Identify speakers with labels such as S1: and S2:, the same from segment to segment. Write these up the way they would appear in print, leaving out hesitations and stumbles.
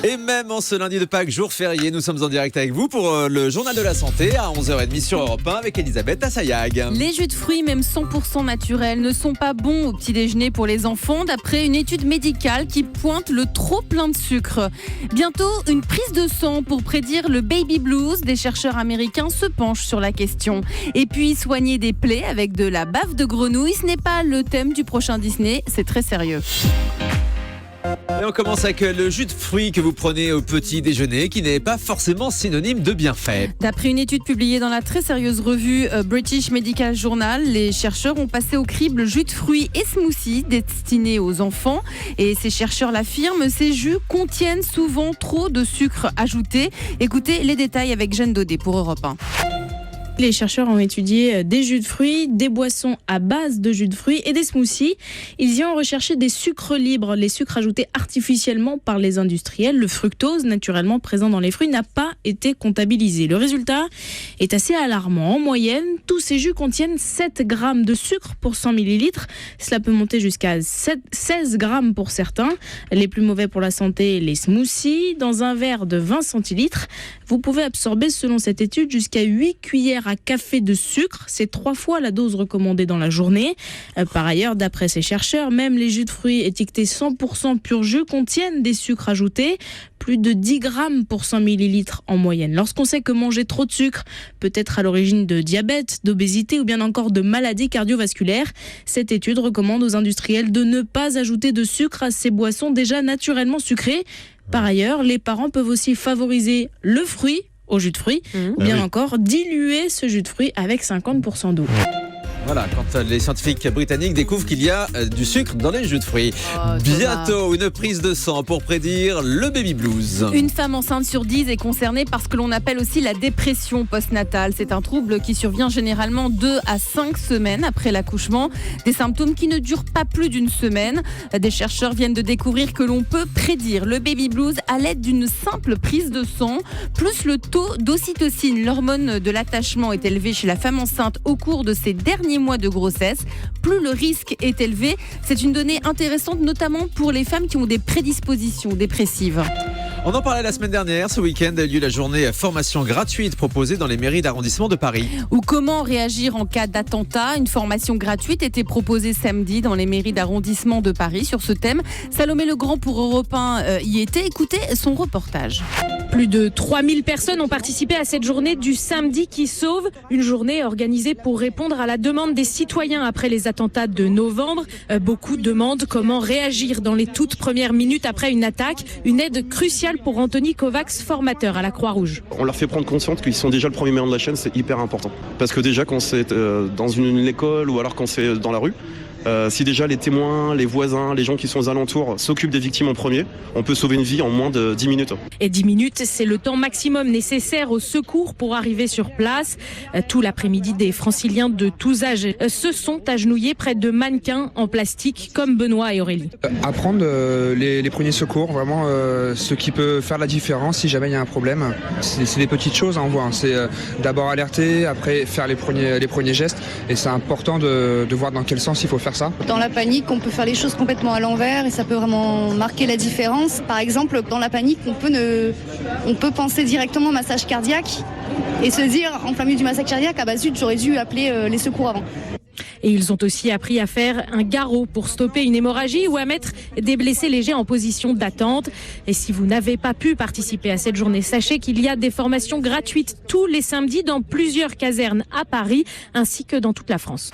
S1: Et même en ce lundi de Pâques, jour férié, nous sommes en direct avec vous pour le journal de la santé à 11h30 sur Europe 1 avec Elisabeth Assayag.
S2: Les jus de fruits, même 100% naturels, ne sont pas bons au petit déjeuner pour les enfants, d'après une étude médicale qui pointe le trop plein de sucre. Bientôt, une prise de sang pour prédire le baby blues. Des chercheurs américains se penchent sur la question. Et puis, soigner des plaies avec de la bave de grenouille, ce n'est pas le thème du prochain Disney, c'est très sérieux.
S1: Et on commence avec le jus de fruits que vous prenez au petit déjeuner, qui n'est pas forcément synonyme de bienfait.
S2: D'après une étude publiée dans la très sérieuse revue British Medical Journal, les chercheurs ont passé au crible jus de fruits et smoothies destinés aux enfants. Et ces chercheurs l'affirment, ces jus contiennent souvent trop de sucre ajouté. Écoutez les détails avec Jeanne Daudet pour Europe 1.
S3: Les chercheurs ont étudié des jus de fruits, des boissons à base de jus de fruits et des smoothies. Ils y ont recherché des sucres libres, les sucres ajoutés artificiellement par les industriels. Le fructose, naturellement présent dans les fruits, n'a pas été comptabilisé. Le résultat est assez alarmant. En moyenne, tous ces jus contiennent 7 grammes de sucre pour 100 millilitres. Cela peut monter jusqu'à 16 grammes pour certains. Les plus mauvais pour la santé, les smoothies. Dans un verre de 20 centilitres, vous pouvez absorber, selon cette étude, jusqu'à 8 cuillères à café de sucre. C'est 3 fois la dose recommandée dans la journée. Par ailleurs, d'après ces chercheurs, même les jus de fruits étiquetés 100% pur jus contiennent des sucres ajoutés, plus de 10 grammes pour 100 millilitres en moyenne. Lorsqu'on sait que manger trop de sucre peut être à l'origine de diabète, d'obésité ou bien encore de maladies cardiovasculaires, cette étude recommande aux industriels de ne pas ajouter de sucre à ces boissons déjà naturellement sucrées. Par ailleurs, les parents peuvent aussi favoriser le fruit au jus de fruits, ou bien encore diluer ce jus de fruits avec 50% d'eau.
S1: Voilà, quand les scientifiques britanniques découvrent qu'il y a du sucre dans les jus de fruits. Bientôt, une prise de sang pour prédire le baby blues.
S2: Une femme enceinte sur 10 est concernée par ce que l'on appelle aussi la dépression postnatale. C'est un trouble qui survient généralement 2 à 5 semaines après l'accouchement. Des symptômes qui ne durent pas plus d'une semaine. Des chercheurs viennent de découvrir que l'on peut prédire le baby blues à l'aide d'une simple prise de sang. Plus le taux d'ocytocine, l'hormone de l'attachement, est élevé chez la femme enceinte au cours de ses derniers mois de grossesse, plus le risque est élevé. C'est une donnée intéressante, notamment pour les femmes qui ont des prédispositions dépressives.
S1: On en parlait la semaine dernière. Ce week-end a eu lieu la journée formation gratuite proposée dans les mairies d'arrondissement de Paris.
S2: Ou comment réagir en cas d'attentat. Une formation gratuite était proposée samedi dans les mairies d'arrondissement de Paris sur ce thème. Salomé Legrand pour Europe 1 y était. Écoutez son reportage.
S3: Plus de 3000 personnes ont participé à cette journée du samedi qui sauve. Une journée organisée pour répondre à la demande des citoyens après les attentats de novembre. Beaucoup demandent comment réagir dans les toutes premières minutes après une attaque. Une aide cruciale pour Anthony Kovacs, formateur à la Croix-Rouge.
S4: On leur fait prendre conscience qu'ils sont déjà le premier maillon de la chaîne, c'est hyper important. Parce que déjà quand c'est dans une école ou alors quand c'est dans la rue, si déjà les témoins, les voisins, les gens qui sont aux alentours s'occupent des victimes en premier, on peut sauver une vie en moins de 10 minutes.
S3: Et 10 minutes, c'est le temps maximum nécessaire au secours pour arriver sur place. Tout l'après-midi, des franciliens de tous âges se sont agenouillés près de mannequins en plastique comme Benoît et Aurélie.
S5: Apprendre les premiers secours, vraiment ce qui peut faire la différence si jamais il y a un problème. C'est des petites choses à en voir. C'est d'abord alerter, après faire les premiers gestes. Et c'est important de voir dans quel sens il faut faire ça.
S6: Dans la panique, on peut faire les choses complètement à l'envers et ça peut vraiment marquer la différence. Par exemple, dans la panique, on peut penser directement au massage cardiaque et se dire, en plein milieu du massage cardiaque, ah bah zut, j'aurais dû appeler les secours avant.
S3: Et ils ont aussi appris à faire un garrot pour stopper une hémorragie ou à mettre des blessés légers en position d'attente. Et si vous n'avez pas pu participer à cette journée, sachez qu'il y a des formations gratuites tous les samedis dans plusieurs casernes à Paris ainsi que dans toute la France.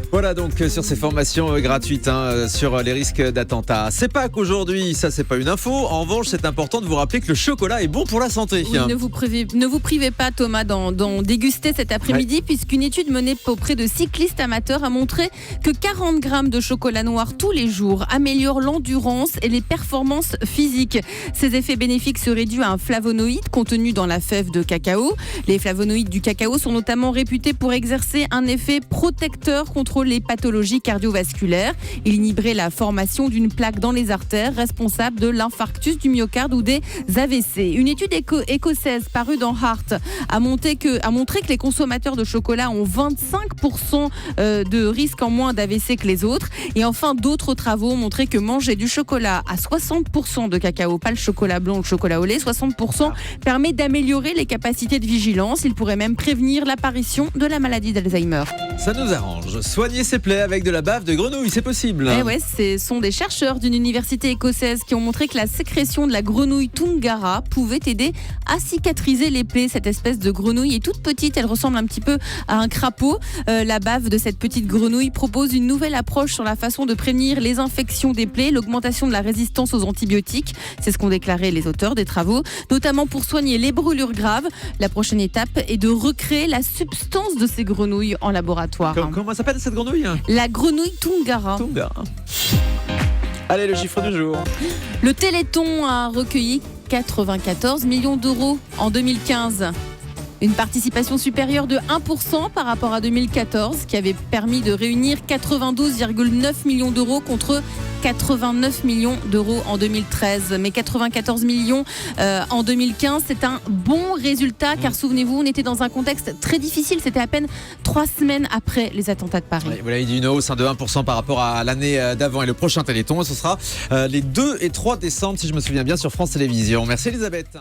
S1: Voilà donc sur ces formations gratuites sur les risques d'attentats. C'est pas qu'aujourd'hui, ça c'est pas une info. En revanche, c'est important de vous rappeler que le chocolat est bon pour la santé.
S2: Oui, ne vous privez pas, Thomas, d'en déguster cet après-midi, puisqu'une étude menée auprès de cyclistes amateurs a montré que 40 grammes de chocolat noir tous les jours améliorent l'endurance et les performances physiques. Ces effets bénéfiques seraient dus à un flavonoïde contenu dans la fève de cacao. Les flavonoïdes du cacao sont notamment réputés pour exercer un effet protecteur contre contre les pathologies cardiovasculaires. Il inhiberait la formation d'une plaque dans les artères responsable de l'infarctus du myocarde ou des AVC. Une étude écossaise parue dans Heart a montré que les consommateurs de chocolat ont 25% de risque en moins d'AVC que les autres. Et enfin, d'autres travaux ont montré que manger du chocolat à 60% de cacao, pas le chocolat blanc ou le chocolat au lait, 60% permet d'améliorer les capacités de vigilance. Il pourrait même prévenir l'apparition de la maladie d'Alzheimer.
S1: Ça nous arrange. Soigner ses plaies avec de la bave de grenouille, c'est possible.
S2: Eh ouais, ce sont des chercheurs d'une université écossaise qui ont montré que la sécrétion de la grenouille Tungara pouvait aider à cicatriser les plaies. Cette espèce de grenouille est toute petite, elle ressemble un petit peu à un crapaud. La bave de cette petite grenouille propose une nouvelle approche sur la façon de prévenir les infections des plaies, l'augmentation de la résistance aux antibiotiques. C'est ce qu'ont déclaré les auteurs des travaux, notamment pour soigner les brûlures graves. La prochaine étape est de recréer la substance de ces grenouilles en laboratoire.
S1: Comment s'appelle cette grenouille?
S2: La grenouille Tungara.
S1: Allez, le chiffre du jour.
S2: Le Téléthon a recueilli 94 millions d'euros en 2015. Une participation supérieure de 1% par rapport à 2014, qui avait permis de réunir 92,9 millions d'euros contre 89 millions d'euros en 2013. Mais 94 millions en 2015, c'est un bon résultat, car souvenez-vous, on était dans un contexte très difficile. C'était à peine 3 semaines après les attentats de Paris.
S1: Oui, vous l'avez dit, une hausse de 1% par rapport à l'année d'avant. Et le prochain Téléthon, ce sera les 2 et 3 décembre, si je me souviens bien, sur France Télévisions. Merci Elisabeth.